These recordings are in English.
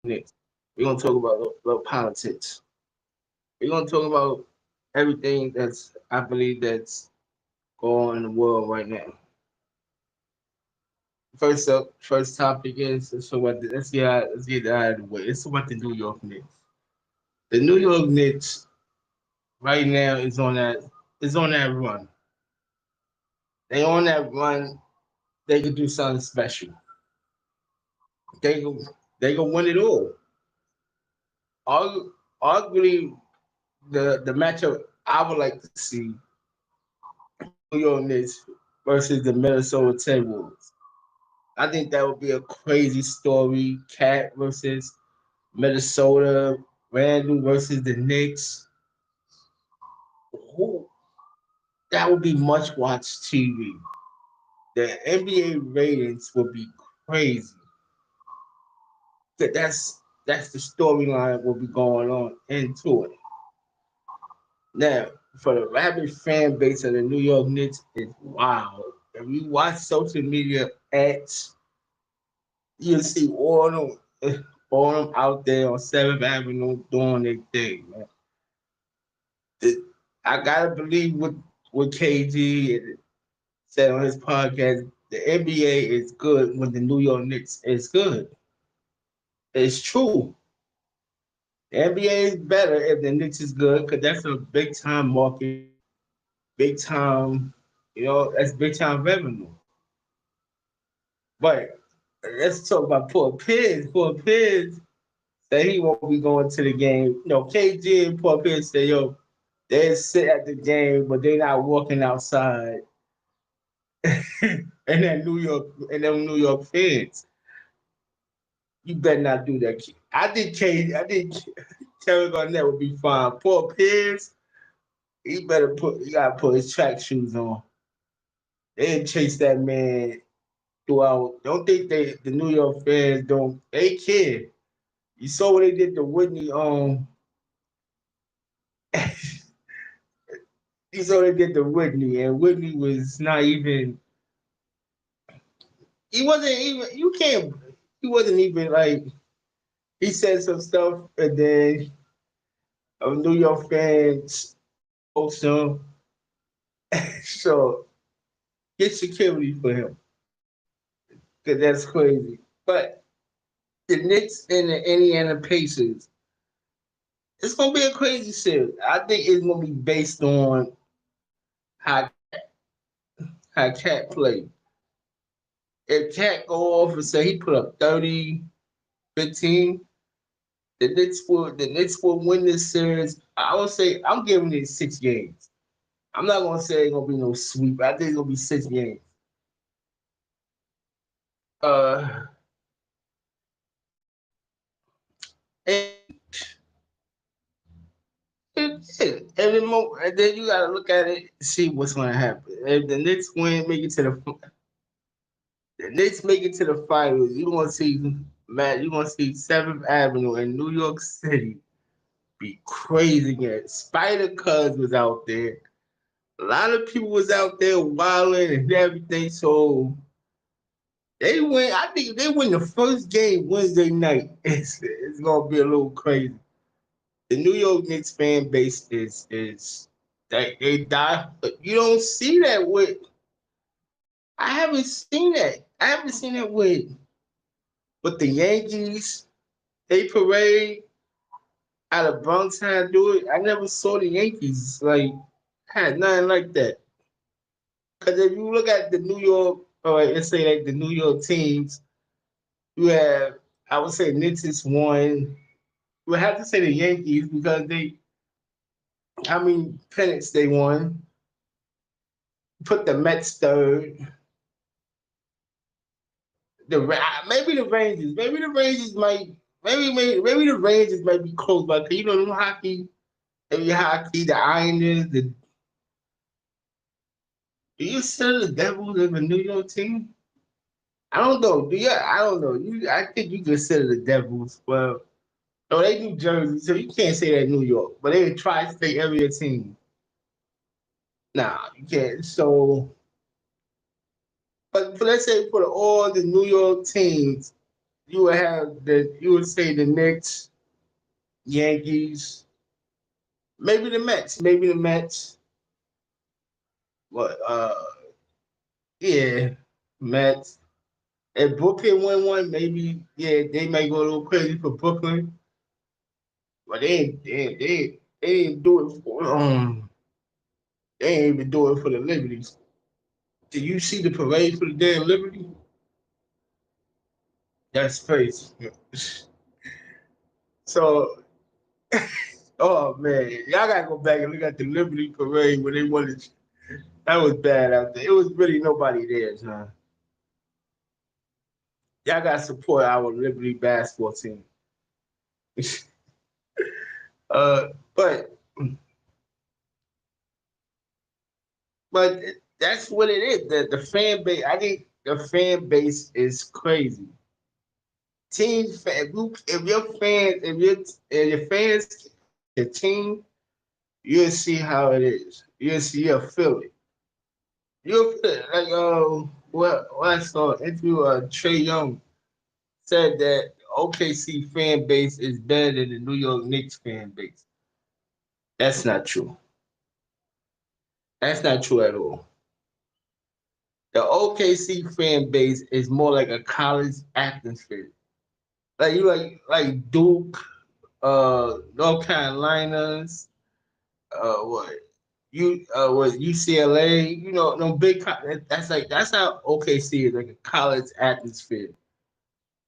Knicks. We're gonna talk about little politics. We're gonna talk about everything that's I believe that's going on in the world right now. First up, first topic is so what let's get that out of the way. It's about the New York Knicks. The New York Knicks right now is on that run. They on that run. They could do something special. They go they go win it all. Arguably the matchup I would like to see New York Knicks versus the Minnesota Timberwolves. I think that would be a crazy story. Cat versus Minnesota, Randall versus the Knicks. Who that would be much watched TV. The NBA ratings would be crazy. That's the storyline will be going on into it. Now, for the rabid fan base of the New York Knicks, it's wild. If you watch social media ads, you'll see all them out there on 7th Avenue doing their thing, man. The- I gotta believe what KG said on his podcast. The NBA is good when the New York Knicks is good. It's true. The NBA is better if the Knicks is good because that's a big time market, big time, that's big time revenue. But let's talk about poor Piz. Poor Piz said he won't be going to the game. KG and poor Piz say, yo, they sit at the game, but they not walking outside. and them New York fans, you better not do that. I think Terry Garnett would be fine. Poor Piers, he gotta put his track shoes on. They didn't chase that man throughout. Don't think the New York fans don't they care. You saw what they did to Whitney. You saw what they did to Whitney, and Whitney was not even. He wasn't even. You can't. He wasn't even like. He said some stuff, and then New York fans post him. So get security for him, because that's crazy. But the Knicks and the Indiana Pacers, it's gonna be a crazy series. I think it's gonna be based on how how Cat played. If Cat go off and say he put up 30, 15, the Knicks will win this series. I would say I'm giving it 6 games. I'm not gonna say it's gonna be no sweep. I think it's gonna be 6 games. Uh, and, and then you gotta look at it, see what's gonna happen. If the Knicks win, the Knicks make it to the finals, you're gonna see 7th Avenue in New York City be crazy again. Spider Cuz was out there. A lot of people was out there wilding and everything. So they win. I think if they win the first game Wednesday night, it's gonna be a little crazy. The New York Knicks fan base is they die. You don't see that with. I haven't seen that. I haven't seen that with the Yankees. They parade out of Bronx how do it. I never saw the Yankees like had nothing like that. Because if you look at the New York, or let's say like the New York teams, you have I would say Knicks is one. You would have to say the Yankees because how many pennants they won. Put the Mets third. Maybe the Rangers. Maybe the Rangers might. Maybe the Rangers might be close, but them hockey, maybe hockey, the Islanders. Do you consider the Devils as a New York team? I don't know. Do you? I don't know. I think you consider the Devils. Well, no, they do Jersey, so you can't say that New York. But they a tri-state area team. Nah, you can't. So, but let's say for all the New York teams, you would say the Knicks, Yankees, maybe the Mets, but yeah, Mets. If Brooklyn win one, maybe yeah, they might go a little crazy for Brooklyn, but they ain't do it for they ain't even do it for the Liberties. Did you see the parade for the damn Liberty? That's crazy. So, oh man, y'all gotta go back and look at the Liberty parade when they wanted. That was bad out there. It was really nobody there, son. Y'all gotta support our Liberty basketball team. uh, but but that's what it is. The fan base. I think the fan base is crazy. Team fan. If your fans pick a team, you'll see how it is. You'll feel it. You'll feel it. Like what I saw interview Trey Young said that OKC fan base is better than the New York Knicks fan base. That's not true. That's not true at all. The OKC fan base is more like a college atmosphere. Like Duke, North Carolinas, what what UCLA, no that's how OKC is like a college atmosphere.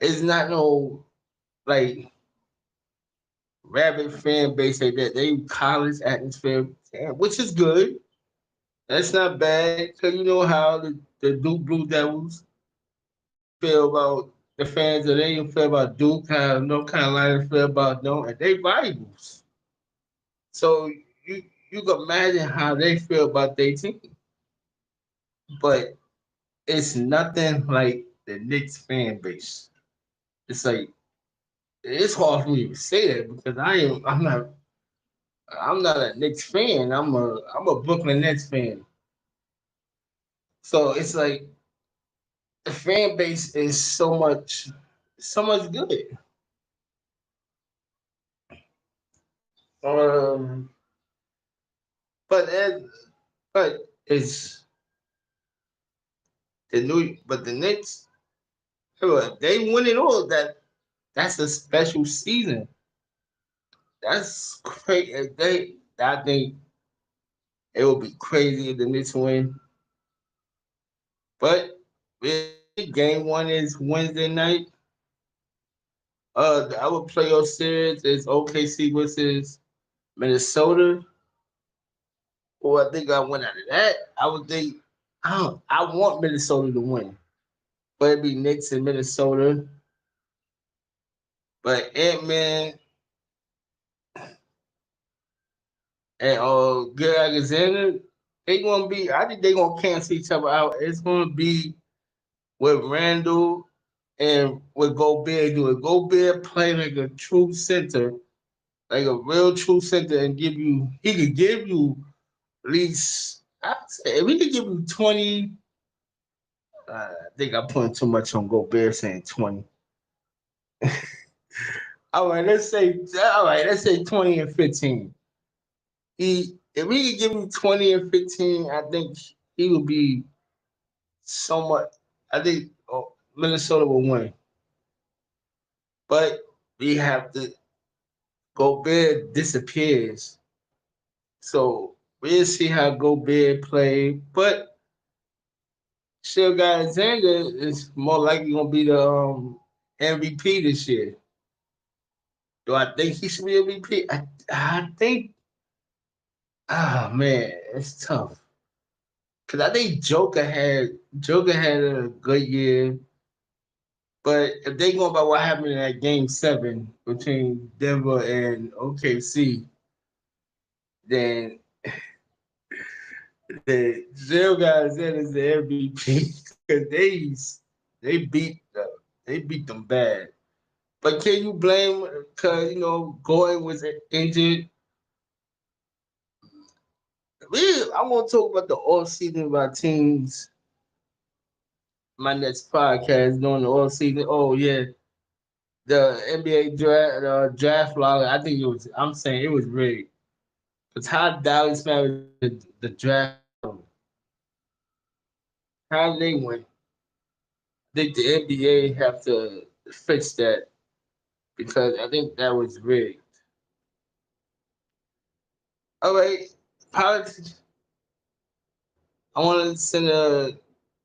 It's not no like rabid fan base like that. They college atmosphere, which is good. That's not bad because you know how the Duke Blue Devils feel about the fans of they feel about Duke, how North Carolina feel about them, and they rivals. So you you can imagine how they feel about their team, but it's nothing like the Knicks fan base. It's like it's hard for me to say that because I'm not a Knicks fan. I'm a Brooklyn Nets fan. So it's like the fan base is so much good. Um, but it, but it's but the Knicks, they win it all. That's a special season. That's crazy. I think it would be crazy if the Knicks win. But really, game one is Wednesday night. Our playoff series is OKC versus Minnesota. Well, I think I went out of that. I would think I want Minnesota to win, but it'd be Knicks in Minnesota. But Ant Man and Gary Alexander, they gonna be. I think they gonna cancel each other out. It's gonna be with Randall and with Gobert doing. Gobert playing like a true center, like a real true center, and give you. He could give you at least. I'd say if he could give you 20. I think I'm putting too much on Gobert saying 20. Let's say 20 and 15. If he could give me 20 and 15, I think he would be somewhat. I think Minnesota will win, but we have to. Gobert disappears, so we'll see how Gobert play. But still, Alexander is more likely gonna be the MVP this year. Do I think he should be MVP? I think. Ah man, it's tough. Cause I think Joker had a good year, but if they go by what happened in that game seven between Denver and OKC, then the Zero guys in is the MVP because they beat them bad. But can you blame because Gordon was injured? I want to talk about the all season of our teams. My next podcast during the all season. Oh yeah. the NBA draft lottery. I think it was. I'm saying it was rigged. Cause how Dallas Mavericks the draft, how they win. I think the NBA have to fix that because I think that was rigged. All right, politics. I want to send a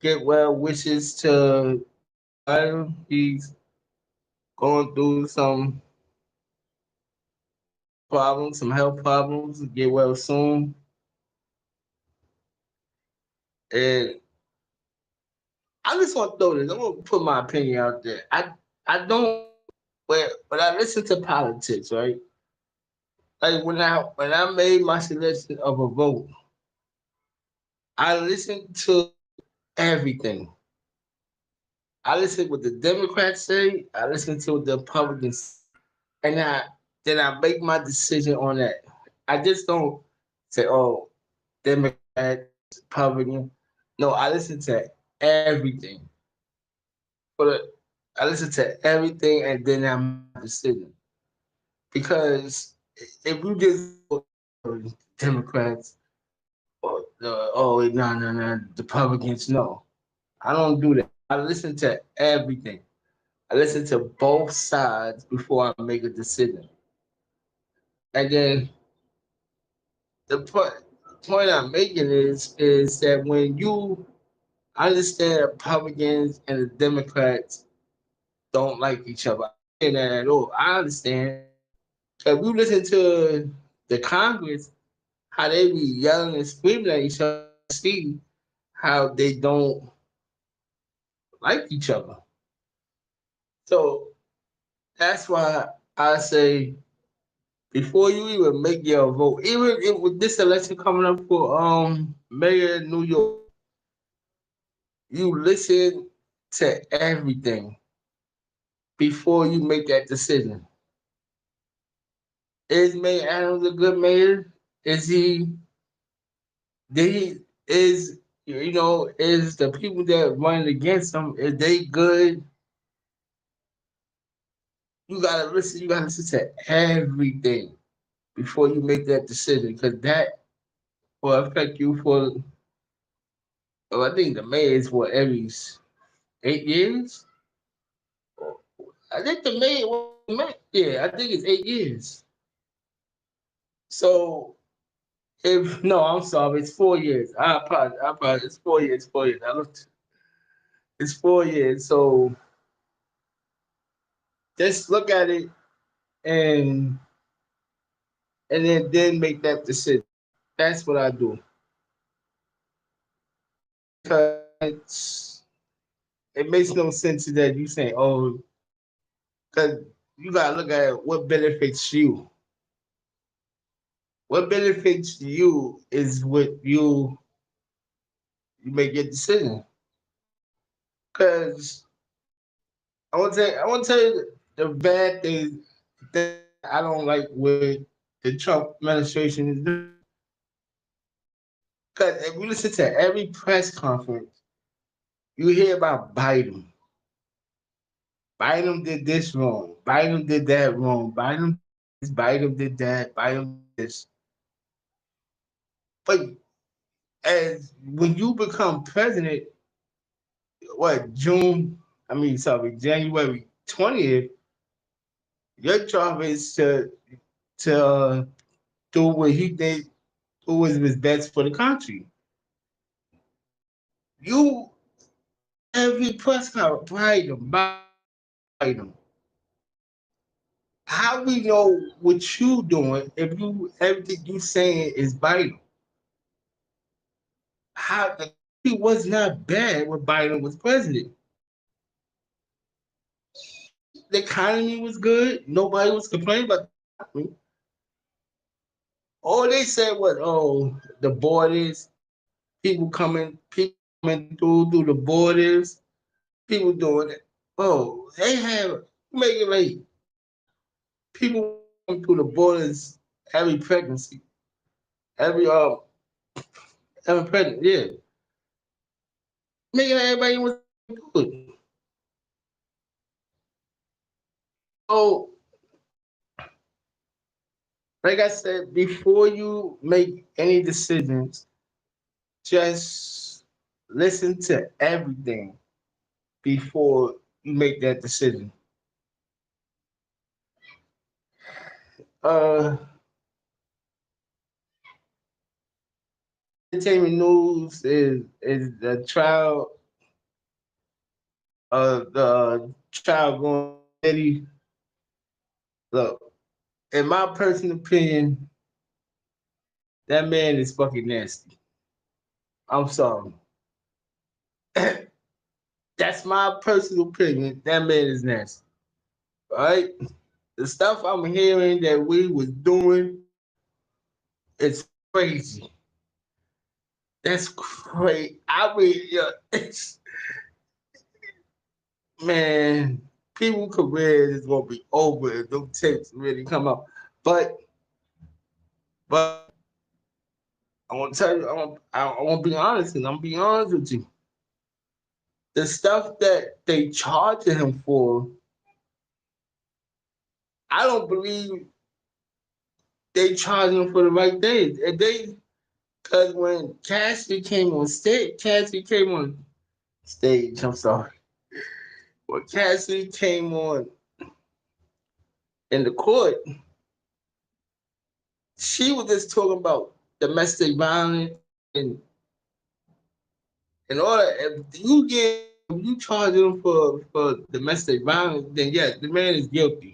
get well wishes to Biden. He's going through some problems, some health problems. Get well soon. And I just want to throw this. I'm gonna put my opinion out there. I don't when I listen to politics, right? Like when I made my selection of a vote, I listened to everything. I listened what the Democrats say. I listened to what the Republicans, and I make my decision on that. I just don't say, "Oh, Democrat, Republican." No, I listen to everything. For the, I listen to everything, and then I make my decision. Because if you just vote for Democrats or no, Republicans, no, I don't do that. I listen to everything. I listen to both sides before I make a decision. And then the point I'm making is that when you understand Republicans and the Democrats don't like each other, I don't understand that at all. I understand. If you listen to the Congress, how they be yelling and screaming at each other, see how they don't like each other. So that's why I say before you even make your vote, even if with this election coming up for mayor of New York, you listen to everything before you make that decision. Is Mayor Adams a good mayor? Is he? Did he? Is the people that running against him? Is they good? You gotta listen. You gotta listen to everything before you make that decision, because that will affect you for. Well, I think the mayor is what every 8 years. I think the mayor. Yeah, I think it's 8 years. So if no, I'm sorry, it's 4 years. I apologize. It's 4 years. 4 years. I looked. It's 4 years. So just look at it and then make that decision. That's what I do. Because it makes no sense that you say, oh, because you gotta look at what benefits you. What benefits you is what you make your decision. Because I want to tell you the bad things that I don't like with the Trump administration is doing. Because if you listen to every press conference, you hear about Biden. Biden did this wrong. Biden did that wrong. Biden did that. Biden did this. But as when you become president, what January 20th, your job is to do what he did, who was best for the country. You every press conference, Biden. How we know what you doing if you everything you saying is Biden? How the country was not bad when Biden was president. The economy was good. Nobody was complaining about the economy. All they said was, "Oh, the borders, people coming through the borders, people doing it." Oh, they have make it like people coming through the borders every pregnancy, every every pregnant, yeah, making everybody was good. So, like I said, before you make any decisions, just listen to everything before you make that decision. Uh, entertainment news is the trial of the trial going steady. Look, in my personal opinion, that man is fucking nasty. I'm sorry. That's my personal opinion. That man is nasty. All right? The stuff I'm hearing that we was doing is crazy. That's crazy. I mean, yeah, it's, man, people careers is gonna be over if those tapes really come out. But but I want to tell you, I want to be honest, and I'm being honest with you. The stuff that they charging him for, I don't believe they charging him for the right things. And they, because when Cassidy came on stage. I'm sorry. When Cassidy came on in the court, she was just talking about domestic violence and all that. If you charge him for domestic violence, then yeah, the man is guilty.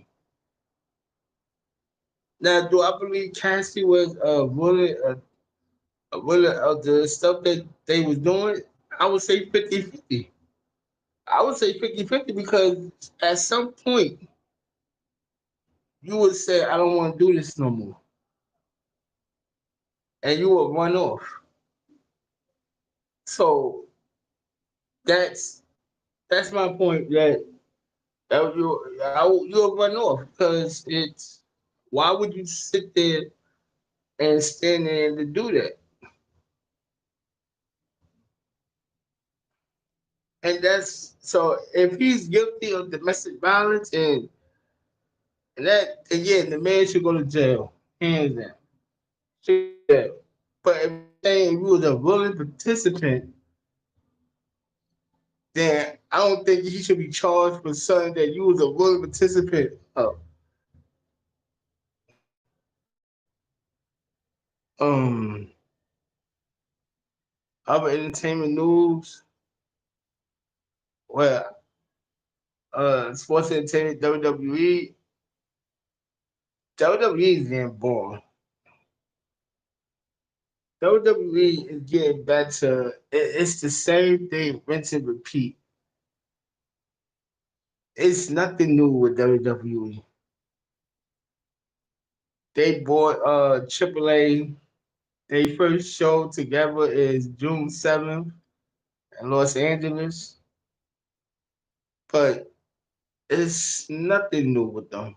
Now, do I believe Cassie was a willing of the stuff that they was doing? I would say 50-50. I would say 50-50 because at some point you would say, I don't want to do this no more. And you would run off. So that's that's my point that you'll run off because it's why would you sit there and stand there to do that? And that's so if he's guilty of domestic violence and that again the man should go to jail. Hands down. Should go to jail. But if you're saying you was a willing participant, then I don't think he should be charged with something that you was a willing participant of. Um Other entertainment news, well, sports entertainment, WWE. WWE is getting boring. WWE is getting back to it's the same thing, rinse and repeat. It's nothing new with WWE. They bought AAA. Their first show together is June 7th in Los Angeles, but it's nothing new with them.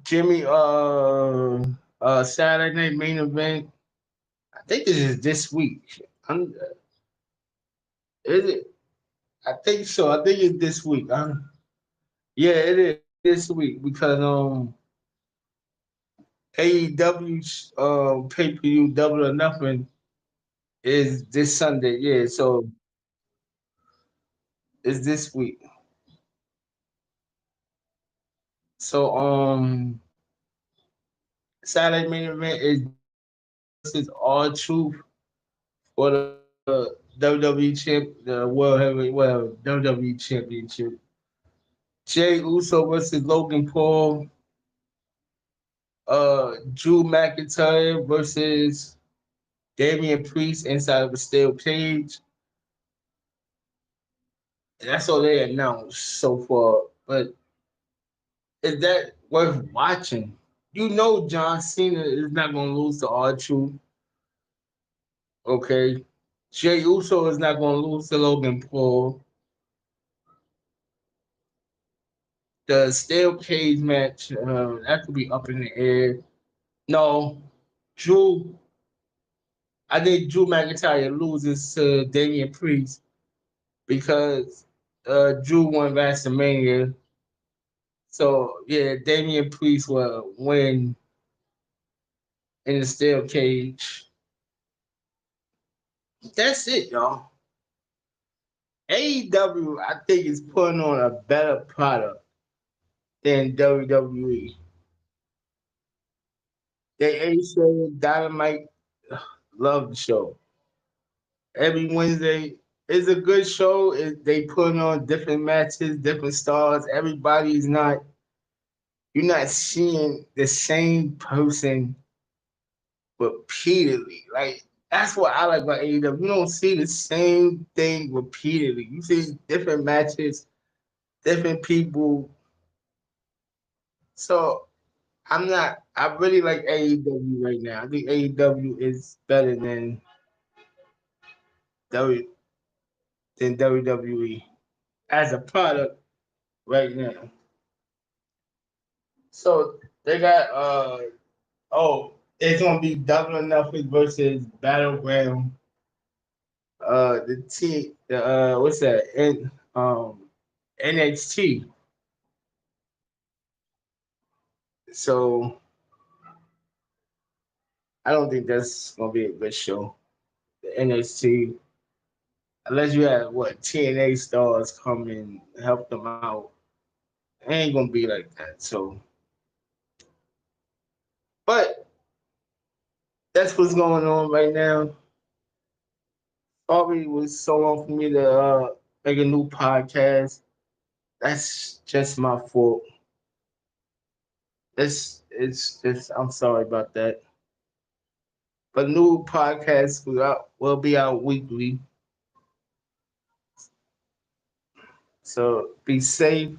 Jimmy Saturday night main event. I think this is this week. Is it? I think so. I think it's this week. Yeah, it is this week because AEW pay per view Double or Nothing is this Sunday. Yeah, so it's this week. So Saturday main event is versus All Truth for the WWE champ, the World Heavyweight, well WWE Championship. Jay Uso versus Logan Paul. Drew McIntyre versus Damian Priest inside of a steel cage. That's all they announced so far. But is that worth watching? You know John Cena is not gonna lose to R-Truth, okay? Jey Uso is not gonna lose to Logan Paul. The steel cage match, that could be up in the air. No, Drew, I think Drew McIntyre loses to Damian Priest because Drew won WrestleMania. So yeah, Damian Priest will win in the steel cage. That's it, y'all. AEW, I think, is putting on a better product than WWE. They A show Dynamite, love the show. Every Wednesday is a good show. They putting on different matches, different stars. Everybody's not you're not seeing the same person repeatedly. Like that's what I like about AEW. You don't see the same thing repeatedly. You see different matches, different people. So I'm not. I really like AEW right now. I think AEW is better W than WWE as a product right now. So they got oh, it's gonna be Double or Nothing versus Battleground. The T the what's that? NXT. So I don't think that's gonna be a good show. The NXT, unless you have what TNA stars come and help them out, it ain't gonna be like that. So, but that's what's going on right now. Sorry it was so long for me to make a new podcast. That's just my fault. It's just I'm sorry about that. But new podcasts will be out weekly. So be safe.